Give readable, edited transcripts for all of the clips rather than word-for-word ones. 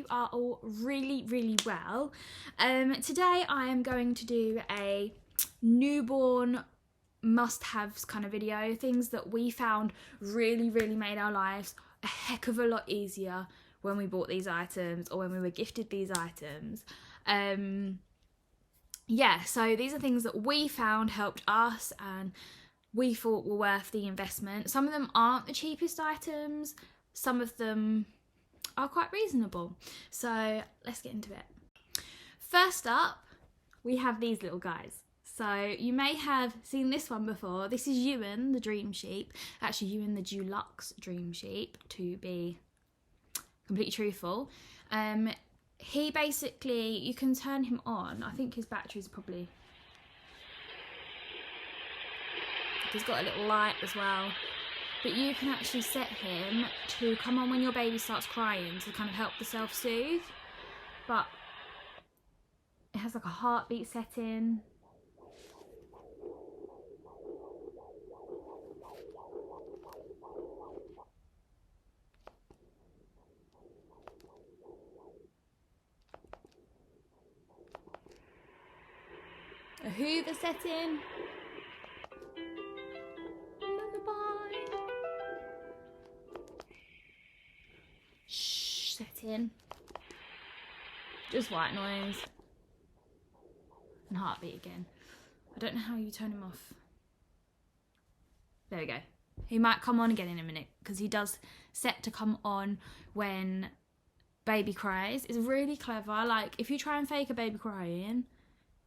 you are all really well. Today I am going to do a newborn must-haves kind of video, things that we found really made our lives a heck of a lot easier when we bought these items or when we were gifted these items. Yeah, so these are things that we found helped us and we thought were worth the investment. Some of them aren't the cheapest items, some of them are quite reasonable. So let's get into it. First up, we have these little guys. So you may have seen this one before. This is Ewan, the dream sheep. Actually, Ewan, the deluxe dream sheep, to be completely truthful. He basically, you can turn him on. I think his batteries are probably... He's got a little light as well. But you can actually set him to come on when your baby starts crying to kind of help the self-soothe. But it has like a heartbeat setting. A Hoover setting. Lullaby. Shh setting. Just white noise. And heartbeat again. I don't know how you turn him off. There we go. He might come on again in a minute because he does set to come on when baby cries. It's really clever. Like if you try and fake a baby crying,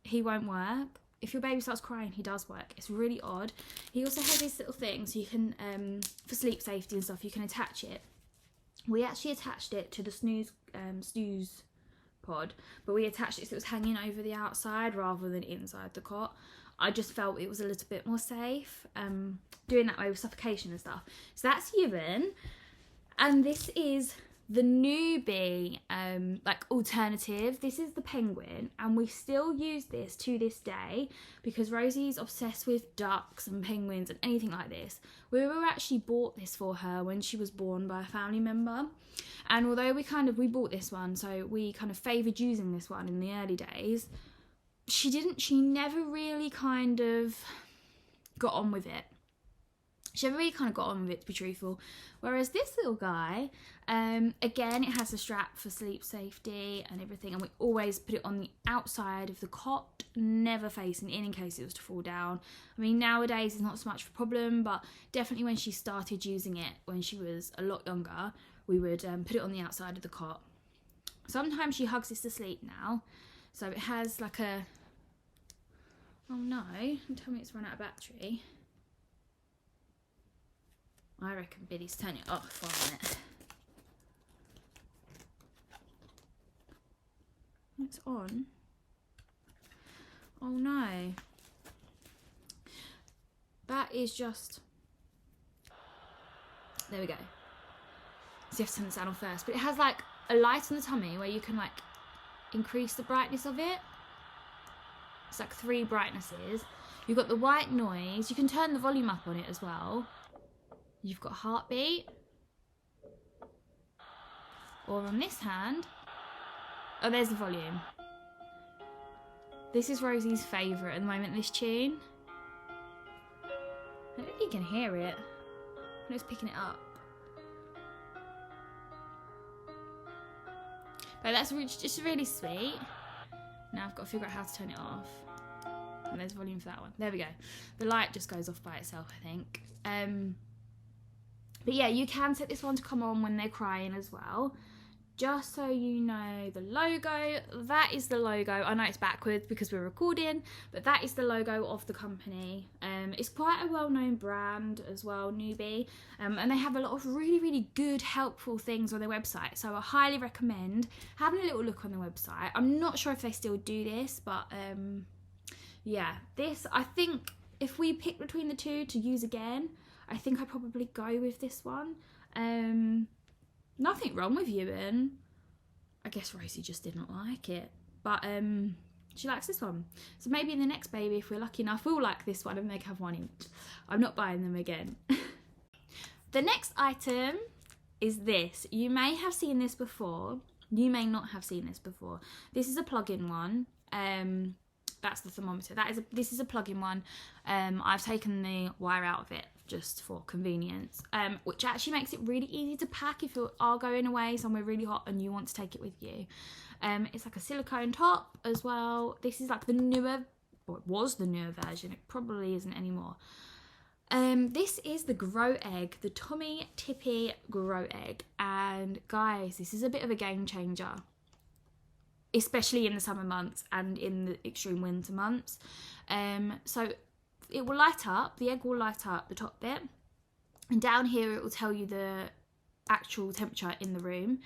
he won't work. If your baby starts crying, he does work. It's really odd. He also has this little thing so you can, for sleep safety and stuff, you can attach it. We actually attached it to the snooze pod, but we attached it so it was hanging over the outside rather than inside the cot. I just felt it was a little bit more safe, doing that way with suffocation and stuff. So that's Ewan, and this is the Nuby like alternative. This is the penguin, and we still use this to this day because Rosie's obsessed with ducks and penguins and anything like this. We were actually bought this for her when she was born by a family member, and although we bought this one, so we kind of favoured using this one in the early days, she never really kind of got on with it. She never really kind of got on with it, to be truthful. Whereas this little guy, again, it has a strap for sleep safety and everything, and we always put it on the outside of the cot, never facing in case it was to fall down. I mean, nowadays it's not so much of a problem, but definitely when she started using it, when she was a lot younger, we would put it on the outside of the cot. Sometimes she hugs this to sleep now, so it has like a... Oh no, don't tell me it's run out of battery. I reckon Billy's turning it off on it. It's on. Oh no. That is just... There we go. So you have to turn the sound on first. But it has like a light on the tummy where you can like increase the brightness of it. It's like 3 brightnesses. You've got the white noise. You can turn the volume up on it as well. You've got heartbeat. Or on this hand, oh, there's the volume. This is Rosie's favourite at the moment, this tune. I don't think you can hear it. I know it's picking it up. But that's just really sweet. Now I've got to figure out how to turn it off. And there's volume for that one. There we go. The light just goes off by itself, I think. But yeah, you can set this one to come on when they're crying as well. Just so you know, the logo, that is the logo. I know it's backwards because we're recording, but that is the logo of the company. It's quite a well-known brand as well, Nuby. And they have a lot of really good, helpful things on their website. So I highly recommend having a little look on their website. I'm not sure if they still do this, but yeah, this, I think if we pick between the two to use again, I think I'd probably go with this one. Nothing wrong with Ewan. I guess Rosie just didn't like it. But she likes this one. So maybe in the next baby, if we're lucky enough, we'll like this one and they can have one each. I'm not buying them again. The next item is this. You may have seen this before. You may not have seen this before. This is a plug-in one. That's the thermometer. This is a plug-in one. I've taken the wire out of it just for convenience, which actually makes it really easy to pack if you are going away somewhere really hot and you want to take it with you. It's like a silicone top as well. This is like the newer, or it was the newer version. It probably isn't anymore. This is the Gro Egg, the Tomee Tippee Gro Egg. And guys, this is a bit of a game changer, especially in the summer months and in the extreme winter months. So it will light up, the egg will light up the top bit, and down here it will tell you the actual temperature in the room.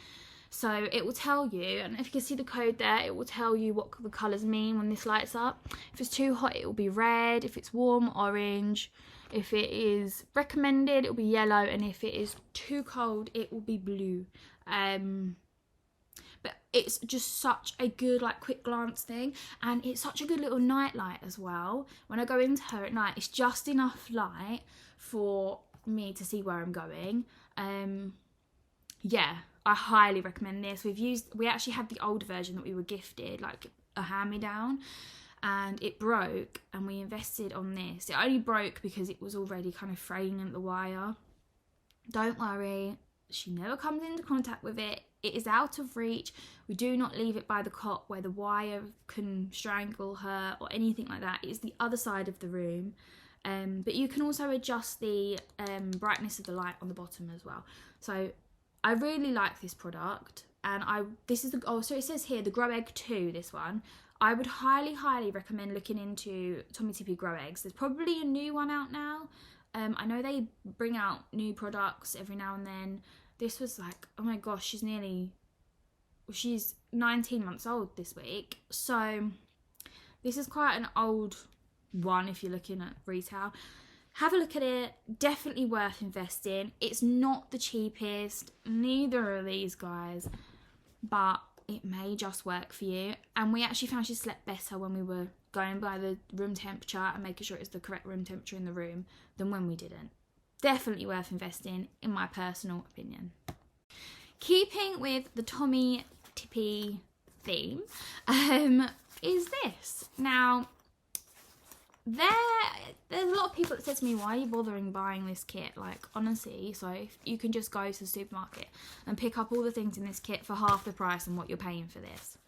So it will tell you, and if you can see the code there, it will tell you what the colours mean when this lights up. If it's too hot, it will be red. If it's warm, orange. If it is recommended, it will be yellow. And if it is too cold, it will be blue. But it's just such a good, like, quick glance thing. And it's such a good little night light as well. When I go into her at night, it's just enough light for me to see where I'm going. Yeah, I highly recommend this. We actually had the older version that we were gifted, like a hand-me-down, and it broke, and we invested on this. It only broke because it was already kind of fraying at the wire. Don't worry, she never comes into contact with it. It is out of reach. We do not leave it by the cot where the wire can strangle her or anything like that. It's the other side of the room. But you can also adjust the brightness of the light on the bottom as well. So I really like this product, and so it says here the Gro Egg 2, this one. I would highly recommend looking into Tomee Tippee Gro Eggs. There's probably a new one out now. I know they bring out new products every now and then. This was like, oh my gosh, she's 19 months old this week. So this is quite an old one if you're looking at retail. Have a look at it. Definitely worth investing. It's not the cheapest. Neither are these guys. But it may just work for you. And we actually found she slept better when we were going by the room temperature and making sure it's the correct room temperature in the room than when we didn't. Definitely worth investing, in my personal opinion. Keeping with the Tomee Tippee theme, is this. Now, there's a lot of people that said to me, why are you bothering buying this kit? Like, honestly, so if you can just go to the supermarket and pick up all the things in this kit for half the price and what you're paying for this.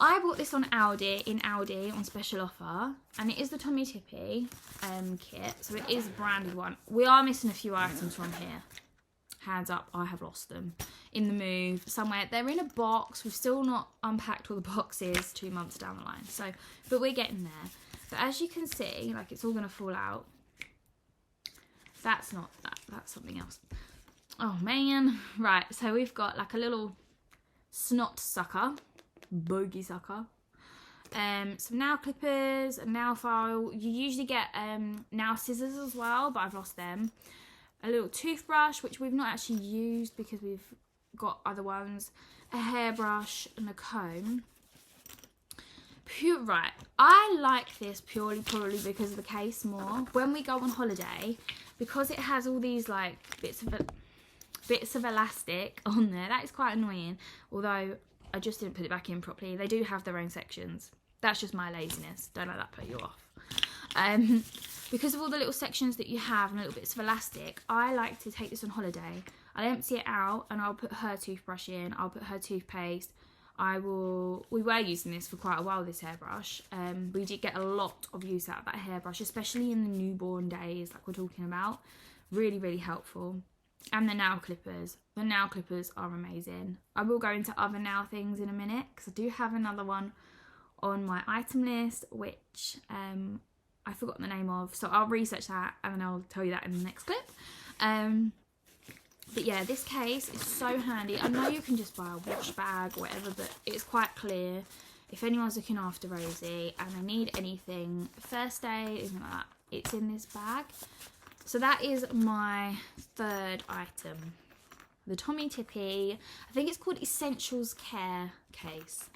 I bought this on Aldi on special offer, and it is the Tomee Tippee kit, so it is a branded one. We are missing a few items from here. Hands up, I have lost them in the move somewhere. They're in a box. We've still not unpacked all the boxes 2 months down the line. So, but we're getting there. But as you can see, like, it's all going to fall out. That's not that. That's something else. Oh, man. Right, so we've got like a little snot sucker. Bogey sucker. Some nail clippers, a nail file. You usually get nail scissors as well, but I've lost them. A little toothbrush, which we've not actually used because we've got other ones. A hairbrush and a comb. Right, I like this purely because of the case more. When we go on holiday, because it has all these like bits of elastic on there, that is quite annoying. Although I just didn't put it back in properly. They do have their own sections. That's just my laziness. Don't let that put you off. Because of all the little sections that you have and little bits of elastic, I like to take this on holiday. I'll empty it out and I'll put her toothbrush in. I'll put her toothpaste. We were using this for quite a while, this hairbrush. We did get a lot of use out of that hairbrush, especially in the newborn days, like we're talking about. Really helpful. And the nail clippers. The nail clippers are amazing. I will go into other nail things in a minute because I do have another one on my item list, which I've forgotten the name of. So I'll research that and then I'll tell you that in the next clip. But yeah, this case is so handy. I know you can just buy a wash bag or whatever, but it's quite clear. If anyone's looking after Rosie and I need anything, first aid, anything like that, it's in this bag. So that is my third item. The Tomee Tippee, I think it's called Essentials Care case.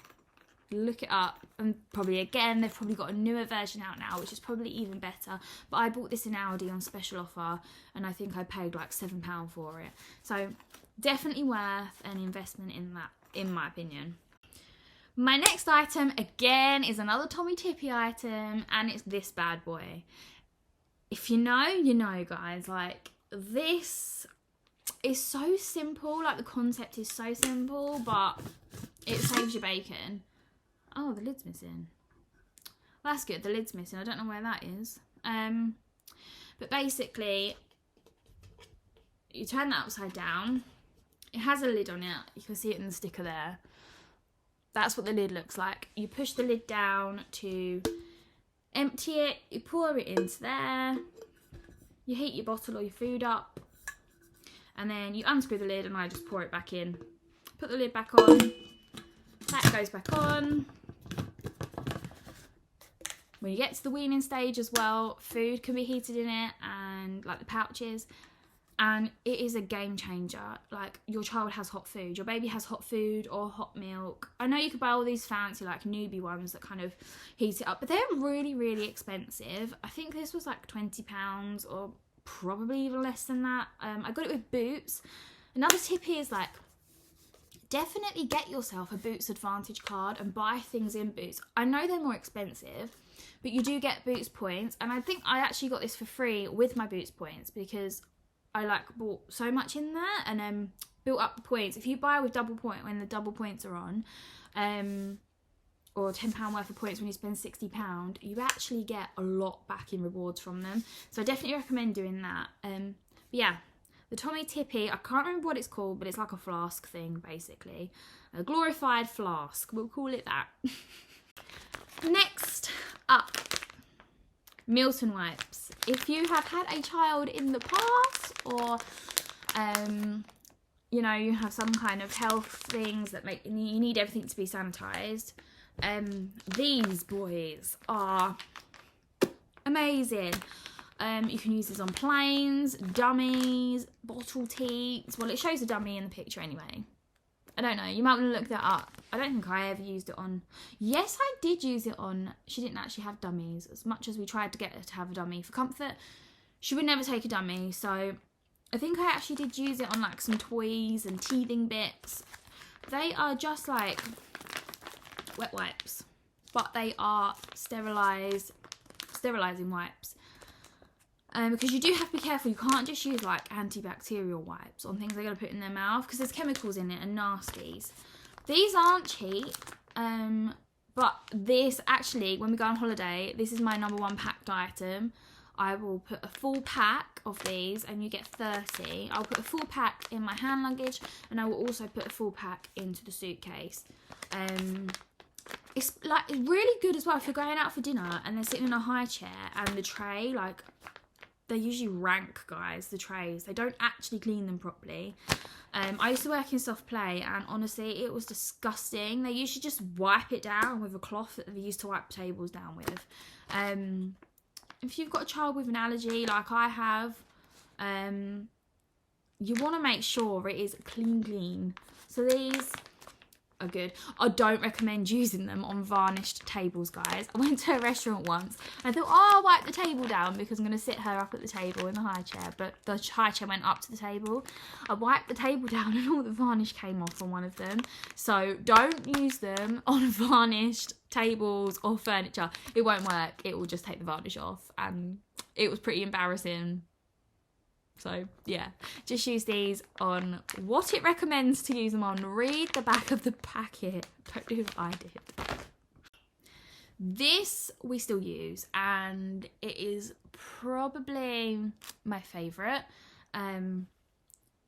Look it up, and probably again, they've probably got a newer version out now, which is probably even better. But I bought this in Aldi on special offer, and I think I paid like £7 for it. So definitely worth an investment in that in my opinion. My next item, again, is another Tomee Tippee item, and it's this bad boy. If you know, you know, guys. Like, this is so simple. Like, the concept is so simple, but it saves your bacon. Oh, the lid's missing. Well, that's good. The lid's missing. I don't know where that is. But basically, you turn that upside down. It has a lid on it. You can see it in the sticker there. That's what the lid looks like. You push the lid down to empty it. You pour it into there. You heat your bottle or your food up. And then you unscrew the lid and I just pour it back in. Put the lid back on. That goes back on. When you get to the weaning stage as well, food can be heated in it, and like the pouches. And it is a game changer. Like, your child has hot food, your baby has hot food or hot milk. I know you could buy all these fancy like Nuby ones that kind of heat it up, but they're really, really expensive. I think this was like £20 or probably even less than that. I got it with Boots. Another tip is, like, definitely get yourself a Boots Advantage card and buy things in Boots. I know they're more expensive, but you do get Boots points, and I think I actually got this for free with my Boots points because I like bought so much in there and built up the points. If you buy with double point when the double points are on, or £10 worth of points when you spend £60, you actually get a lot back in rewards from them. So I definitely recommend doing that. But yeah, the Tomee Tippee, I can't remember what it's called, but it's like a flask thing basically. A glorified flask, we'll call it that. Next up, Milton wipes. If you have had a child in the past, or you know, you have some kind of health things that make you need everything to be sanitized, these boys are amazing. You can use this on planes, dummies, bottle teats. Well, it shows a dummy in the picture anyway. I don't know, you might want to look that up. I don't think I ever used it on... Yes, I did use it on... She didn't actually have dummies. As much as we tried to get her to have a dummy for comfort, she would never take a dummy. So I think I actually did use it on like some toys and teething bits. They are just like wet wipes, but they are sterilizing wipes. Because you do have to be careful. You can't just use like antibacterial wipes on things they're going to put in their mouth because there's chemicals in it and nasties. These aren't cheap, but this actually, when we go on holiday, this is my #1 packed item. I will put a full pack of these and you get 30. I'll put a full pack in my hand luggage and I will also put a full pack into the suitcase. It's like really good as well if you're going out for dinner and they're sitting in a high chair and the tray, like, they're usually rank, guys, the trays. They don't actually clean them properly. I used to work in soft play and honestly it was disgusting. They usually just wipe it down with a cloth that they used to wipe tables down with. If you've got a child with an allergy like I have, you want to make sure it is clean. So these are good. I don't recommend using them on varnished tables, guys. I went to a restaurant once and I thought, oh, I'll wipe the table down because I'm going to sit her up at the table in the high chair, but the high chair went up to the table. I wiped the table down and all the varnish came off on one of them. So don't use them on varnished tables or furniture. It won't work. It will just take the varnish off, and it was pretty embarrassing. So yeah, just use these on what it recommends to use them on. Read the back of the packet. Don't do what I did. This we still use and it is probably my favourite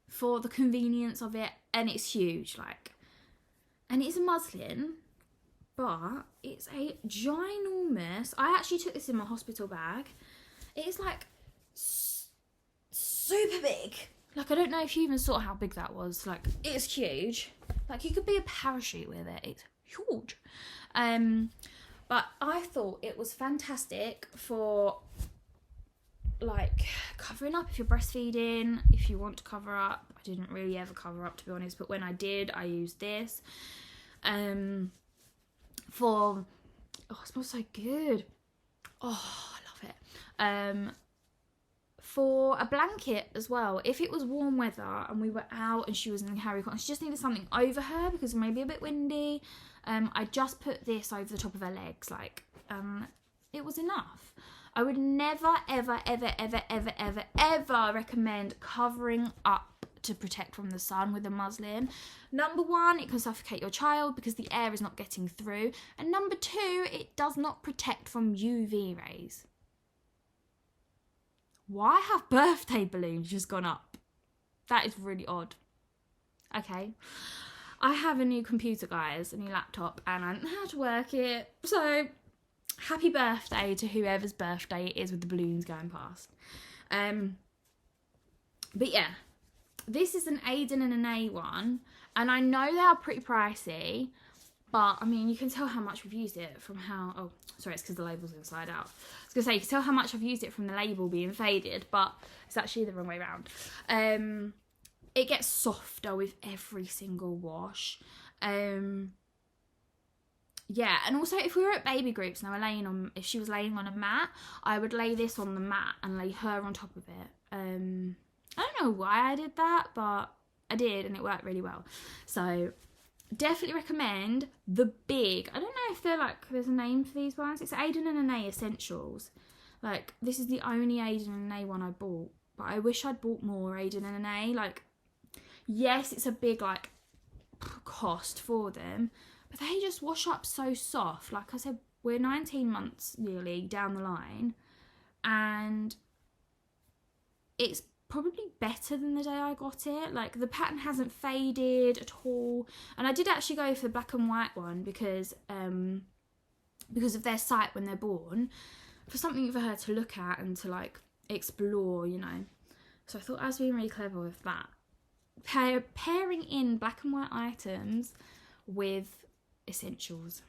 for the convenience of it, and it's huge, like, and it's a muslin, but it's a ginormous... I actually took this in my hospital bag. It's like super big. Like, I don't know if you even saw how big that was. Like, it's huge. Like, you could be a parachute with it. It's huge. But I thought it was fantastic for, like, covering up if you're breastfeeding, if you want to cover up. I didn't really ever cover up, to be honest, but when I did, I used this. Oh, it smells so good. Oh, I love it. For a blanket as well, if it was warm weather and we were out and she was in Harry Cotton, she just needed something over her because it may be a bit windy. I just put this over the top of her legs, like, it was enough. I would never, ever, ever, ever, ever, ever, ever recommend covering up to protect from the sun with a muslin. Number one, it can suffocate your child because the air is not getting through. And number two, it does not protect from UV rays. Why have birthday balloons just gone up? That is really odd. Okay. I have a new computer, guys, a new laptop, and I don't know how to work it. So, happy birthday to whoever's birthday it is with the balloons going past. But yeah, this is an Aiden and an A one, and I know they are pretty pricey, but I mean, you can tell how much we've used it from how, oh, sorry, it's because the label's inside out. I was going to say, you can tell how much I've used it from the label being faded, but it's actually the wrong way around. It gets softer with every single wash. Yeah, and also if we were at baby groups and if she was laying on a mat, I would lay this on the mat and lay her on top of it. I don't know why I did that, but I did, and it worked really well. So definitely recommend the big, I don't know if they're like, there's a name for these ones. It's Aiden and Anais Essentials. Like, this is the only Aiden and Anais one I bought, but I wish I'd bought more Aiden and Anais. Like, yes, it's a big, like, cost for them, but they just wash up so soft. Like I said, we're 19 months nearly down the line, and it's probably better than the day I got it. Like, the pattern hasn't faded at all, and I did actually go for the black and white one because of their sight when they're born, for something for her to look at and to, like, explore, you know. So I thought I was being really clever with that. Pairing in black and white items with essentials.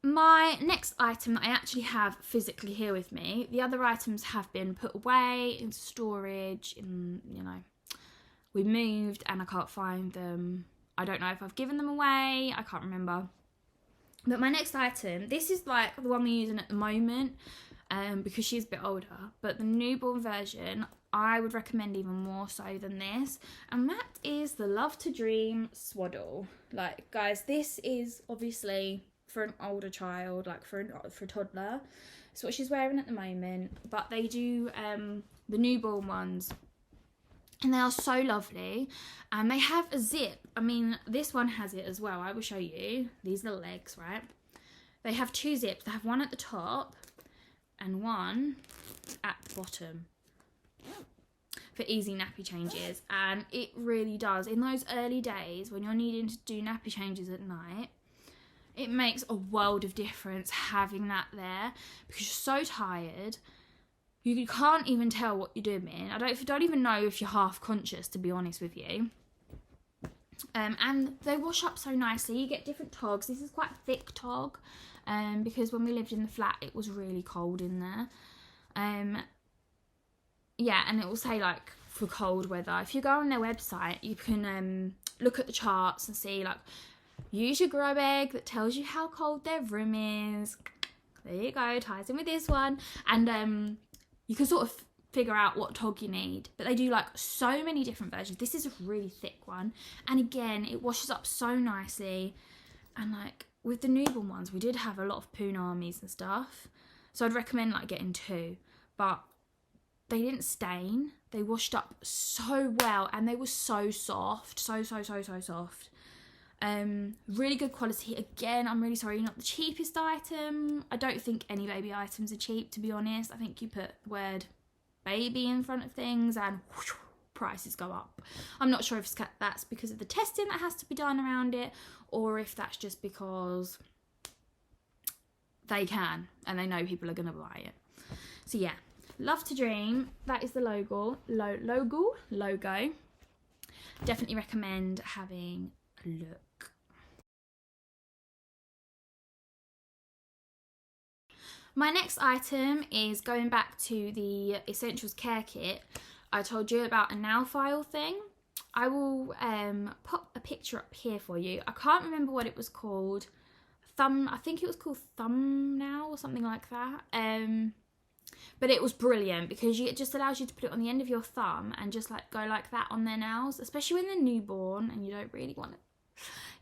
My next item that I actually have physically here with me, the other items have been put away in storage, you know, we moved and I can't find them. I don't know if I've given them away, I can't remember. But my next item, this is like the one we're using at the moment, because she's a bit older, but the newborn version I would recommend even more so than this, and that is the Love to Dream Swaddle. Like, guys, this is obviously for an older child, like for a toddler. It's what she's wearing at the moment, but they do the newborn ones, and they are so lovely, and they have a zip. I mean, this one has it as well. I will show you these little legs, right? They have two zips. They have one at the top and one at the bottom for easy nappy changes, and it really does. In those early days when you're needing to do nappy changes at night, it makes a world of difference having that there, because you're so tired. You can't even tell what you're doing. I don't even know if you're half conscious, to be honest with you. And they wash up so nicely. You get different togs. This is quite a thick tog, because when we lived in the flat, it was really cold in there. Yeah, and it will say, like, for cold weather. If you go on their website, you can look at the charts and see, like, use your Gro Egg that tells you how cold their room is. There you go, ties in with this one. And you can sort of figure out what tog you need. But they do, like, so many different versions. This is a really thick one. And again, it washes up so nicely. And, like, with the newborn ones, we did have a lot of punamis and stuff. So I'd recommend, like, getting two. But they didn't stain. They washed up so well, and they were so soft. So soft. Really good quality. Again, I'm really sorry, not the cheapest item. I don't think any baby items are cheap, to be honest. I think you put the word baby in front of things and whoosh, prices go up. I'm not sure if that's because of the testing that has to be done around it, or if that's just because they can and they know people are going to buy it. So yeah, Love to Dream, that is the logo. Definitely recommend having a look. My next item is going back to the Essentials Care Kit. I told you about a nail file thing. I will pop a picture up here for you. I can't remember what it was called. I think it was called Thumbnail or something like that. But it was brilliant because it just allows you to put it on the end of your thumb and just like go like that on their nails, especially when they're newborn and you don't really want it.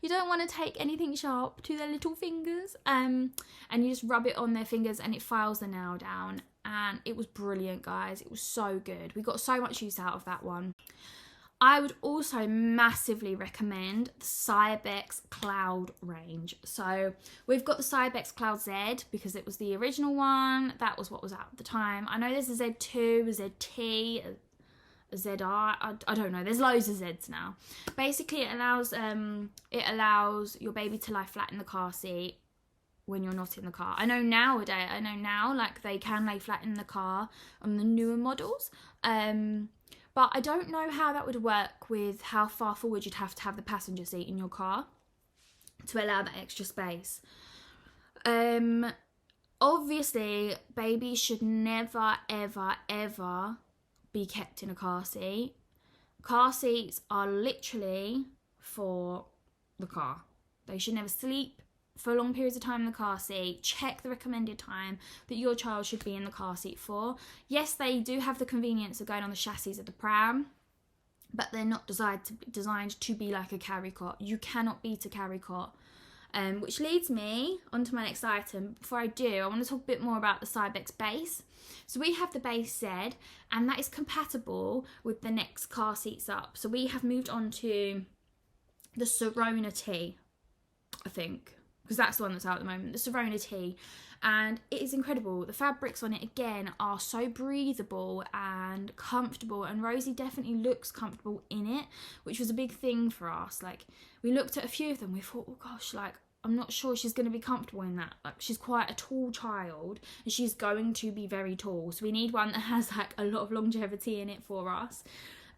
You don't want to take anything sharp to their little fingers. And you just rub it on their fingers and it files the nail down. And it was brilliant, guys. It was so good. We got so much use out of that one. I would also massively recommend the Cybex Cloud range. So we've got the Cybex Cloud Z because it was the original one. That was what was out at the time. I know there's a Z2, a ZT, a ZR. I don't know. There's loads of Zs now. Basically, it allows your baby to lie flat in the car seat when you're not in the car. I know now, like they can lay flat in the car on the newer models. But I don't know how that would work with how far forward you'd have to have the passenger seat in your car to allow that extra space. Obviously, babies should never, ever, ever be kept in a car seat. Car seats are literally for the car. They should never sleep for long periods of time in the car seat. Check the recommended time that your child should be in the car seat for. Yes, they do have the convenience of going on the chassis of the pram, but they're not designed to be like a carry cot. You cannot beat a carry cot. Which leads me onto my next item. Before I do, I want to talk a bit more about the Cybex base. So we have the base Z, and that is compatible with the next car seats up. So we have moved on to the Serenity, I think, because that's the one that's out at the moment, the Serenity, and it is incredible. The fabrics on it, again, are so breathable and comfortable, and Rosie definitely looks comfortable in it, which was a big thing for us. Like, we looked at a few of them, we thought, oh gosh, like, I'm not sure she's going to be comfortable in that. Like, she's quite a tall child, and she's going to be very tall, so we need one that has, like, a lot of longevity in it for us.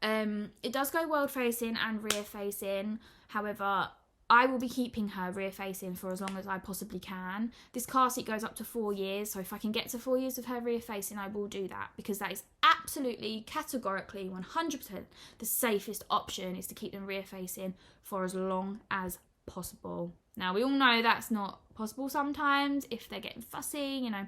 It does go world facing and rear facing, however, I will be keeping her rear facing for as long as I possibly can. This car seat goes up to 4 years, so if I can get to 4 years of her rear facing, I will do that, because that is absolutely, categorically, 100% the safest option, is to keep them rear facing for as long as possible. Now, we all know that's not possible sometimes if they're getting fussy, you know,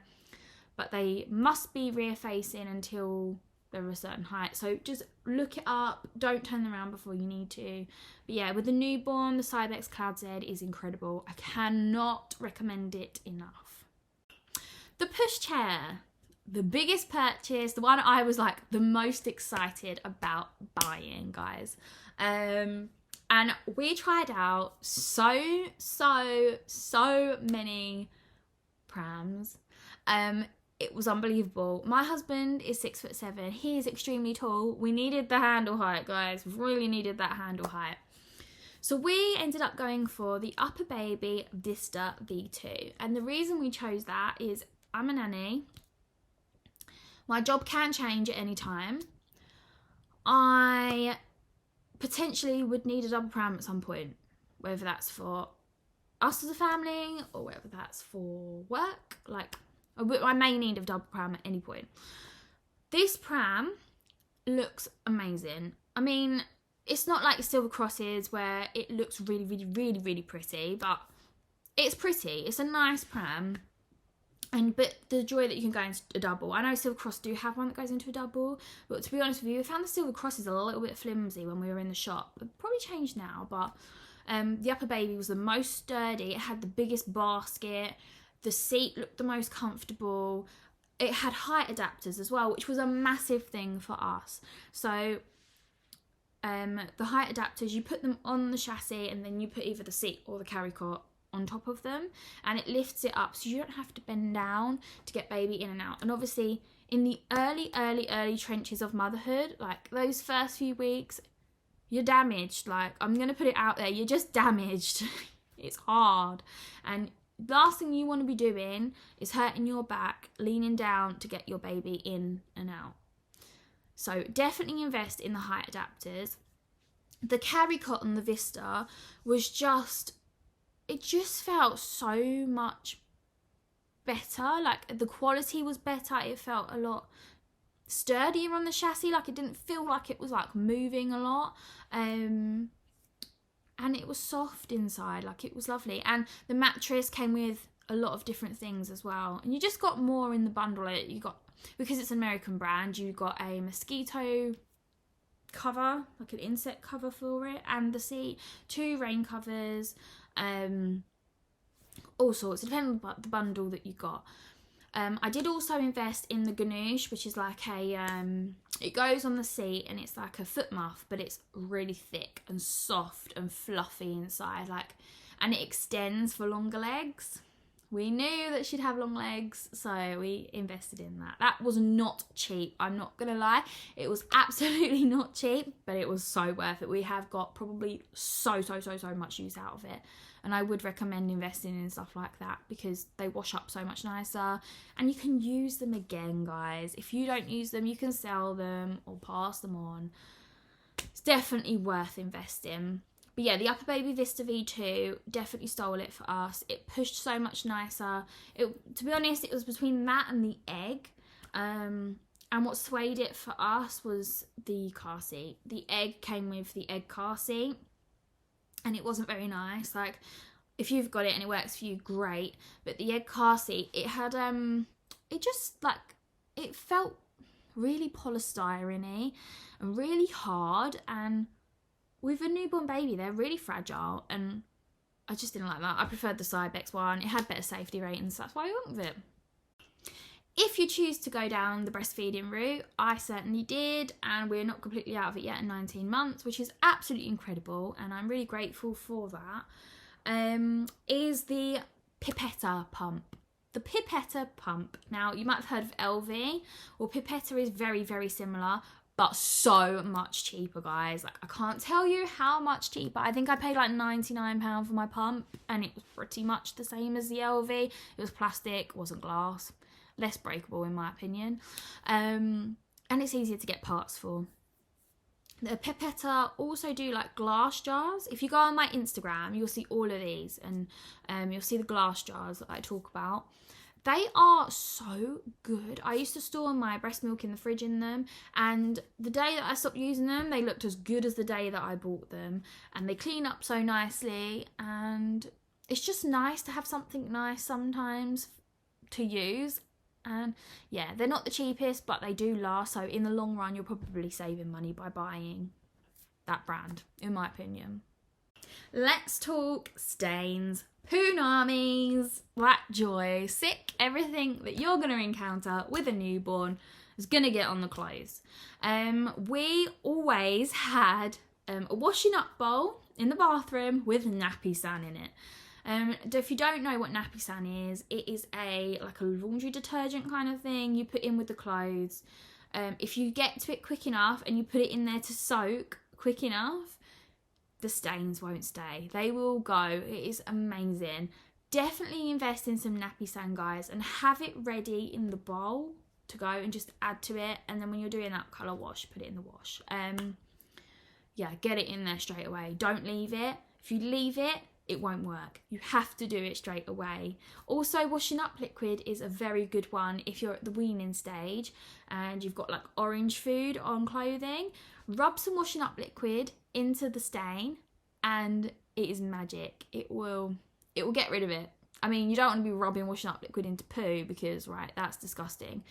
but they must be rear facing until they're a certain height. So just look it up, don't turn them around before you need to. But yeah, with the newborn, the Cybex Cloud Z is incredible. I cannot recommend it enough. The pushchair, the biggest purchase, the one I was like the most excited about buying, guys. And we tried out so many prams. It was unbelievable. My husband is 6'7". He is extremely tall. We needed the handle height, guys. We really needed that handle height. So we ended up going for the Uppababy Vista V2. And the reason we chose that is I'm a nanny. My job can change at any time. I potentially would need a double pram at some point, whether that's for us as a family or whether that's for work. Like, I may need a double pram at any point. This pram looks amazing. I mean, it's not like Silver Crosses where it looks really pretty, but it's pretty. It's a nice pram. But the joy that you can go into a double. I know Silver Cross do have one that goes into a double, but to be honest with you, we found the Silver Crosses a little bit flimsy when we were in the shop. They've probably changed now, but the Uppababy was the most sturdy. It had the biggest basket. The seat looked the most comfortable. It had height adapters as well, which was a massive thing for us. So the height adapters, you put them on the chassis and then you put either the seat or the carry cot on top of them, and it lifts it up so you don't have to bend down to get baby in and out. And obviously in the early trenches of motherhood, like those first few weeks, you're damaged. Like, I'm gonna put it out there, you're just damaged. It's hard, and last thing you want to be doing is hurting your back leaning down to get your baby in and out. So definitely invest in the height adapters. The carry cot on the Vista was just, it just felt so much better. Like, the quality was better. It felt a lot sturdier on the chassis. Like, it didn't feel like it was like moving a lot. And it was soft inside, like it was lovely. And the mattress came with a lot of different things as well. And you just got more in the bundle. You got because it's an American brand, you got a mosquito cover, like an insect cover for it, and the seat, 2 rain covers, all sorts. It depends on the bundle that you got. I did also invest in the ganoosh, which is like a, it goes on the seat and it's like a foot muff, but it's really thick and soft and fluffy inside, like, and it extends for longer legs. We knew that she'd have long legs, so we invested in that. That was not cheap, I'm not gonna lie. It was absolutely not cheap, but it was so worth it. We have got probably so much use out of it. And I would recommend investing in stuff like that because they wash up so much nicer. And you can use them again, guys. If you don't use them, you can sell them or pass them on. It's definitely worth investing. But yeah, the Uppababy Vista V2 definitely stole it for us. It pushed so much nicer. To be honest, it was between that and the Egg. And what swayed it for us was the car seat. The Egg came with the Egg car seat. And it wasn't very nice. Like, if you've got it and it works for you, great. But the Egg car seat, it had, it just, like, it felt really polystyrene and really hard. And with a newborn baby, they're really fragile, and I just didn't like that. I preferred the Cybex one. It had better safety ratings, so that's why I went with it. If you choose to go down the breastfeeding route, I certainly did, and we're not completely out of it yet in 19 months, which is absolutely incredible, and I'm really grateful for that, is the Pipetta pump. The Pipetta pump. Now, you might have heard of LV. Well, Pipetta is very, very similar, but so much cheaper, guys. Like, I can't tell you how much cheaper. I think I paid like £99 for my pump, and it was pretty much the same as the LV. It was plastic, wasn't glass. Less breakable, in my opinion. And it's easier to get parts for. The Pipetta also do like glass jars. If you go on my Instagram, you'll see all of these, and you'll see the glass jars that I talk about. They are so good. I used to store my breast milk in the fridge in them, and the day that I stopped using them, they looked as good as the day that I bought them, and they clean up so nicely, and it's just nice to have something nice sometimes to use. And yeah, they're not the cheapest, but they do last, so in the long run, you're probably saving money by buying that brand, in my opinion. Let's talk stains. Punamis, black joy, sick, everything that you're going to encounter with a newborn is going to get on the clothes. We always had a washing up bowl in the bathroom with nappy san in it. If you don't know what nappy san is, it is like a laundry detergent kind of thing you put in with the clothes. If you get to it quick enough and you put it in there to soak quick enough, the stains won't stay. They will go. It is amazing. Definitely invest in some nappy san, guys, and have it ready in the bowl to go and just add to it. And then when you're doing that colour wash, put it in the wash. Yeah, get it in there straight away. Don't leave it. If you leave it, it won't work. You have to do it straight away. Also, washing up liquid is a very good one if you're at the weaning stage and you've got like orange food on clothing. Rub some washing up liquid into the stain and it is magic. It will get rid of it. I mean, you don't want to be rubbing washing up liquid into poo because, right, that's disgusting.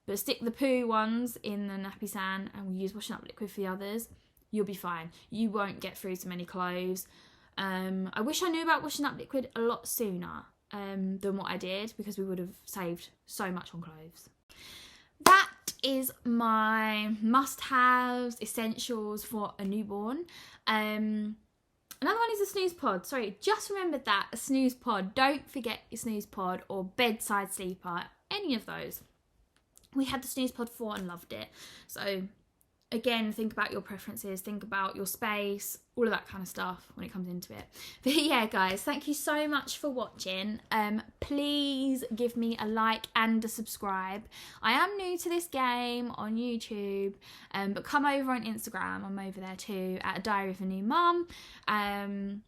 But stick the poo ones in the nappy san and we use washing up liquid for the others. You'll be fine. You won't get through so many clothes. I wish I knew about washing up liquid a lot sooner than what I did, because we would have saved so much on clothes. That is my must-haves, essentials for a newborn. Another one is a snooze pod. Sorry, just remembered that, a snooze pod. Don't forget your snooze pod or bedside sleeper, any of those. We had the snooze pod before and loved it. So again, think about your preferences, think about your space, all of that kind of stuff when it comes into it. But yeah, guys, thank you so much for watching. Please give me a like and a subscribe. I am new to this game on YouTube, but come over on Instagram. I'm over there too, at A Diary of a New Mum. And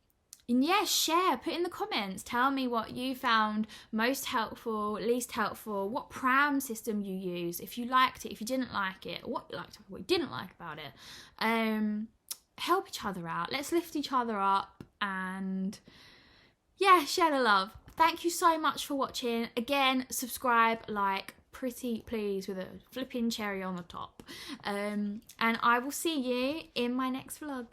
yeah, share, put in the comments, tell me what you found most helpful, least helpful, what pram system you use, if you liked it, if you didn't like it, what you liked, what you didn't like about it. Help each other out, let's lift each other up, and yeah, share the love. Thank you so much for watching. Again, subscribe, like, pretty pleased with a flipping cherry on the top. And I will see you in my next vlog.